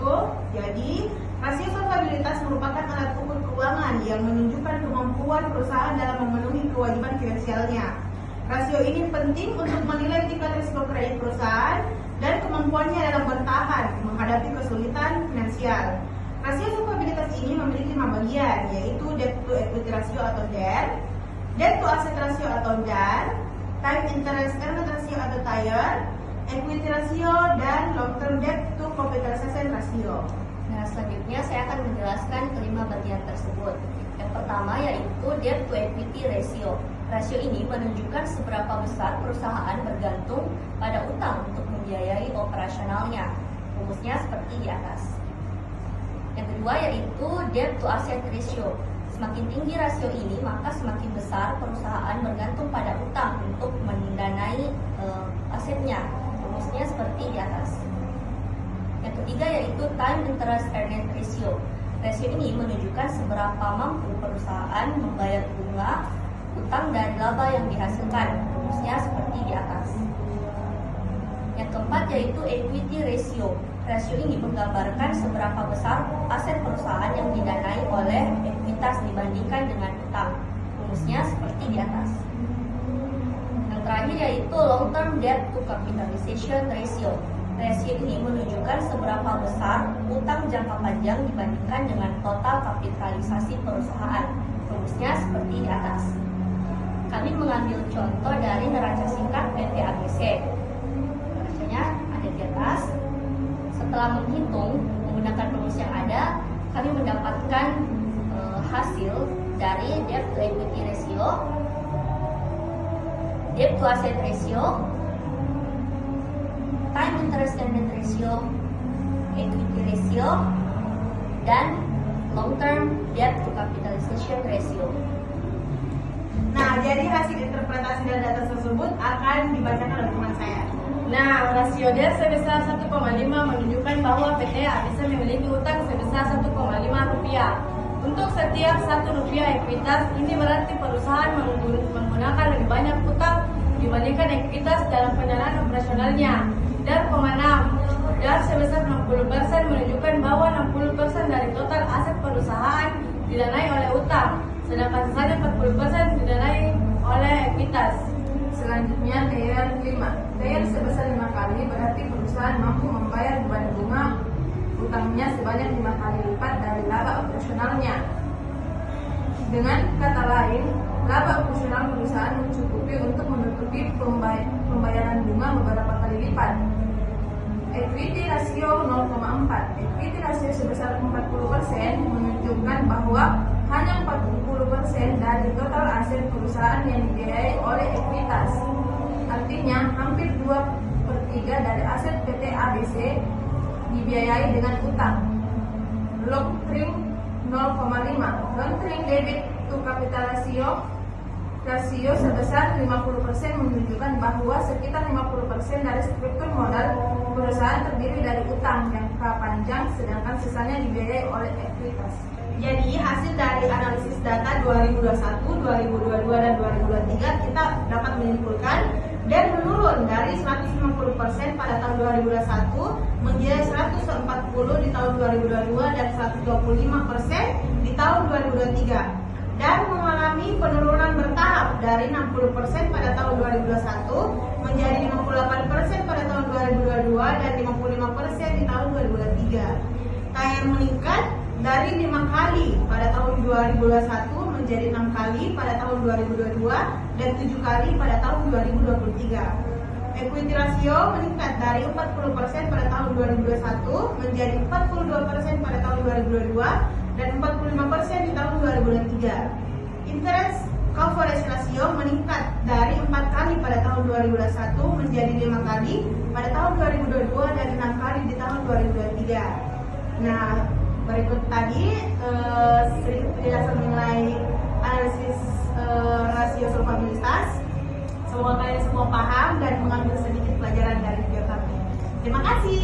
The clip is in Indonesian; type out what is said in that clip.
betul. Jadi, rasio solvabilitas merupakan alat ukur keuangan yang menunjukkan kemampuan perusahaan dalam memenuhi kewajiban finansialnya. Rasio ini penting untuk menilai tingkat risiko kredit perusahaan dan kemampuannya dalam bertahan menghadapi kesulitan finansial. Rasio solvabilitas ini memiliki 5 bagian, yaitu debt to equity ratio atau DER, debt to asset ratio atau DAR, time interest earned ratio atau TIR, equity ratio, dan long term debt to capitalization ratio. Nah, selanjutnya saya akan menjelaskan kelima bagian tersebut. Yang pertama yaitu debt to equity ratio. Rasio ini menunjukkan seberapa besar perusahaan bergantung pada utang untuk membiayai operasionalnya. Rumusnya seperti di atas. Yang kedua yaitu debt to asset ratio. Semakin tinggi rasio ini, maka semakin besar perusahaan bergantung pada utang untuk mendanai asetnya. Rumusnya seperti di atas. Yang ketiga yaitu time interest earned ratio. Rasio ini menunjukkan seberapa mampu perusahaan membayar bunga utang dari laba yang dihasilkan. Rumusnya seperti di atas. Yang keempat yaitu equity ratio. Rasio ini menggambarkan seberapa besar aset perusahaan yang didanai oleh ekuitas dibandingkan dengan utang. Rumusnya seperti di atas. Yang terakhir yaitu long term debt to capitalization ratio. Rasio ini menunjukkan seberapa besar utang jangka panjang dibandingkan dengan total kapitalisasi perusahaan. Rumusnya seperti di atas. Kami mengambil contoh dari neraca singkat PT ABC. Neracanya ada di atas. Setelah menghitung menggunakan rumus yang ada, kami mendapatkan hasil dari debt to equity ratio, debt to asset ratio, time interest earned ratio, equity ratio, dan long term debt to capitalization ratio. Nah, jadi hasil interpretasi dari data tersebut akan dibacakan oleh teman saya. Nah, rasio DER sebesar 1,5 menunjukkan bahwa PT bisa memiliki utang sebesar 1,5 rupiah. Untuk setiap 1 rupiah ekuitas, ini berarti perusahaan menggunakan lebih banyak utang dibandingkan ekuitas dalam pendanaan operasionalnya. DAR, 6. DAR sebesar 60% menunjukkan bahwa 60% dari total aset perusahaan didanai oleh utang, sedangkan sisanya 40% didanai oleh ekuitas. Selanjutnya TIR 5. TIR sebesar 5 kali berarti perusahaan mampu membayar beban bunga utangnya sebanyak 5 kali lipat dari laba operasionalnya. Dengan kata lain, laba operasional perusahaan mencukupi untuk menutupi pembayaran bunga beberapa kali lipat. Equity ratio 0,4. Equity ratio sebesar 40% menunjukkan bahwa hanya 40% dari total aset perusahaan yang dibiayai oleh ekuitas. Artinya, hampir 2/3 dari aset PT ABC dibiayai dengan utang. Long term 0,5. Long term debit to capital rasio sebesar 50% menunjukkan bahwa sekitar 50% dari struktur modal perusahaan terdiri dari utang jangka panjang, sedangkan sisanya dibiayai oleh ekuitas. Jadi hasil dari analisis data 2021, 2022, dan 2023 kita dapat menyimpulkan dan menurun dari 150% pada tahun 2021 menjadi 140 di tahun 2022 dan 125% di tahun 2023, dan mengalami penurunan bertahap dari 60% pada tahun 2021 menjadi 58% pada tahun 2022 dan 55% di tahun 2023. TIR meningkat dari 5 kali pada tahun 2021 menjadi 6 kali pada tahun 2022 dan 7 kali pada tahun 2023. Equity ratio meningkat dari 40% pada tahun 2021 menjadi 42% pada tahun 2022 dan 45% di tahun 2023. Interest coverage ratio meningkat dari 4 kali pada tahun 2021 menjadi 5 kali pada tahun 2022 dan 6 kali di tahun 2023. Nah, berikut tadi sedikit penjelasan mengenai analisis rasio solvabilitas. Semoga kalian semua paham dan mengambil sedikit pelajaran dari video kami. Terima kasih.